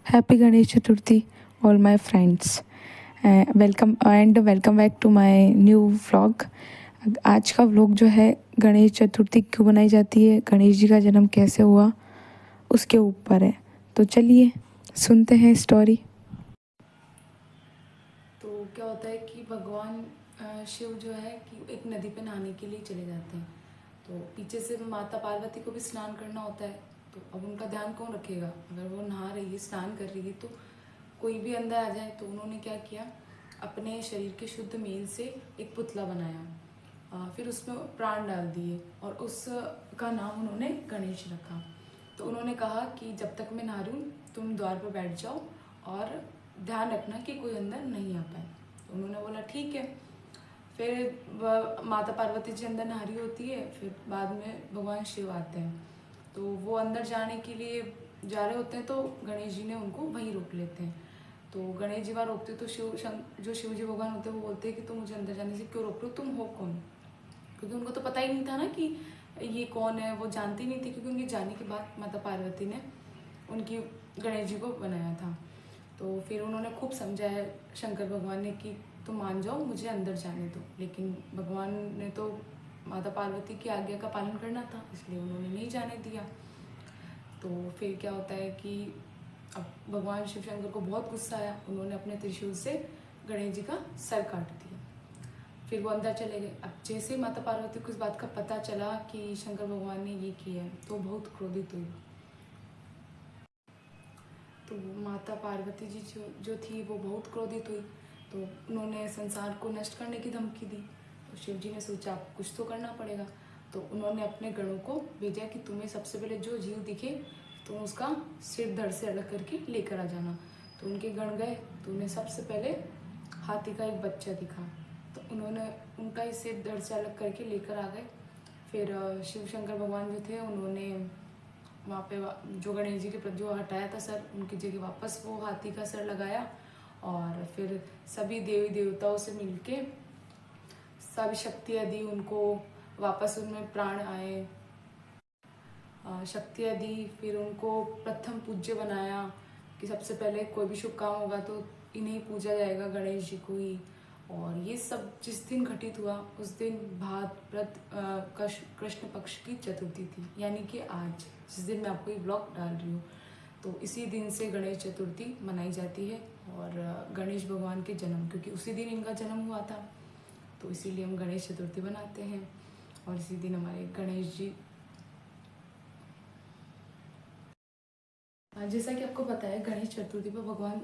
Happy Ganesh Chaturthi, all my friends. Welcome back to my new vlog. आज का vlog जो है गणेश चतुर्थी क्यों बनाई जाती है, गणेश जी का जन्म कैसे हुआ, उसके ऊपर है। तो चलिए सुनते हैं स्टोरी। तो क्या होता है कि भगवान शिव जो है कि एक नदी पे नहाने के लिए चले जाते हैं। तो पीछे से माता पार्वती को भी स्नान करना होता है। तो अब उनका ध्यान कौन रखेगा? अगर वो नहा रही है, स्नान कर रही है, तो कोई भी अंदर आ जाए। तो उन्होंने क्या किया, अपने शरीर के शुद्ध मेल से एक पुतला बनाया, फिर उसमें प्राण डाल दिए और उसका नाम उन्होंने गणेश रखा। तो उन्होंने कहा कि जब तक मैं नहा रही हूँ तुम द्वार पर बैठ जाओ और ध्यान रखना कि कोई अंदर नहीं आ पाए। तो उन्होंने बोला ठीक है। फिर माता पार्वती जी अंदर नहा रही होती है, फिर बाद में भगवान शिव आते हैं। तो वो अंदर जाने के लिए जा रहे होते हैं, तो गणेश जी ने उनको वहीं रोक लेते हैं। तो गणेश जी वहाँ रोकते तो जो शिव जी भगवान होते हैं वो बोलते हैं कि तुम मुझे अंदर जाने से क्यों रोक रहे हो, तुम हो कौन? क्योंकि उनको तो पता ही नहीं था ना कि ये कौन है, वो जानती नहीं थी। क्योंकि उनके जाने के बाद माता पार्वती ने उनकी गणेश जी को बनाया था। तो फिर उन्होंने खूब समझाया शंकर भगवान ने कि तुम मान जाओ, मुझे अंदर जाने दो। लेकिन भगवान ने तो माता पार्वती की आज्ञा का पालन करना था, इसलिए उन्होंने नहीं जाने दिया। तो फिर क्या होता है कि अब भगवान शिव शंकर को बहुत गुस्सा आया। उन्होंने अपने त्रिशूल से गणेश जी का सर काट दिया। फिर वो अंदर चले गए। अब जैसे माता पार्वती को इस बात का पता चला कि शंकर भगवान ने ये किया है, तो बहुत क्रोधित हुई। तो माता पार्वती जी जो थी वो बहुत क्रोधित हुई। तो उन्होंने संसार को नष्ट करने की धमकी दी। तो शिव जी ने सोचा कुछ तो करना पड़ेगा। तो उन्होंने अपने गणों को भेजा कि तुम्हें सबसे पहले जो जीव दिखे तुम उसका सिर धड़ से अलग करके लेकर आ जाना। तो उनके गण गए, तो उन्हें सबसे पहले हाथी का एक बच्चा दिखा। तो उन्होंने उनका ही सिर धड़ से अलग करके लेकर आ गए। फिर शिव शंकर भगवान जो थे उन्होंने वहाँ पे जो गणेश जी के जो हटाया था सर, उनकी जगह वापस वो हाथी का सर लगाया। और फिर सभी देवी देवताओं से मिलके सभी शक्तियाँ दी उनको, वापस उनमें प्राण आए, शक्तियाँ दी। फिर उनको प्रथम पूज्य बनाया कि सबसे पहले कोई भी शुभ काम होगा तो इन्हें पूजा जाएगा, गणेश जी को ही। और ये सब जिस दिन घटित हुआ उस दिन भाद्रपद कृष्ण पक्ष की चतुर्थी थी, यानी कि आज जिस दिन मैं आपको ये ब्लॉग डाल रही हूँ। तो इसी दिन से गणेश चतुर्थी मनाई जाती है। और गणेश भगवान के जन्म, क्योंकि उसी दिन इनका जन्म हुआ था, तो इसीलिए हम गणेश चतुर्थी बनाते हैं। और इसी दिन हमारे गणेश जी, जैसा कि आपको पता है गणेश चतुर्थी पर भगवान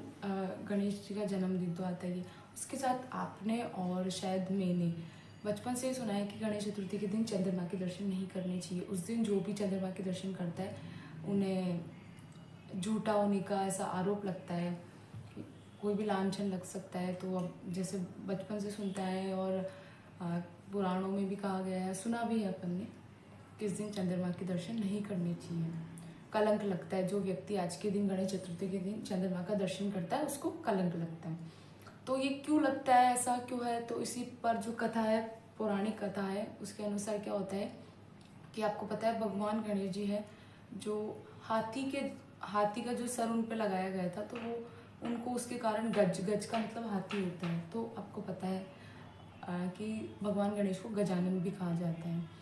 गणेश जी का जन्मदिन तो आता ही है। उसके साथ आपने और शायद मैंने बचपन से ही सुना है कि गणेश चतुर्थी के दिन चंद्रमा के दर्शन नहीं करने चाहिए। उस दिन जो भी चंद्रमा के दर्शन करता है उन्हें झूठा होने का ऐसा आरोप लगता है कि कोई भी लांछन लग सकता है। तो अब जैसे बचपन से सुनता है और पुराणों में भी कहा गया है, सुना भी है अपन ने, कि इस दिन चंद्रमा के दर्शन नहीं करने चाहिए। कलंक लगता है, जो व्यक्ति आज के दिन गणेश चतुर्थी के दिन चंद्रमा का दर्शन करता है उसको कलंक लगता है। तो ये क्यों लगता है, ऐसा क्यों है? तो इसी पर जो कथा है, पौराणिक कथा है, उसके अनुसार क्या होता है कि आपको पता है भगवान गणेश जी है जो हाथी का जो सर उन पे लगाया गया था, तो वो उनको उसके कारण गज का मतलब हाथी होता है। तो आपको पता है कि भगवान गणेश को गजानन भी कहा जाता है।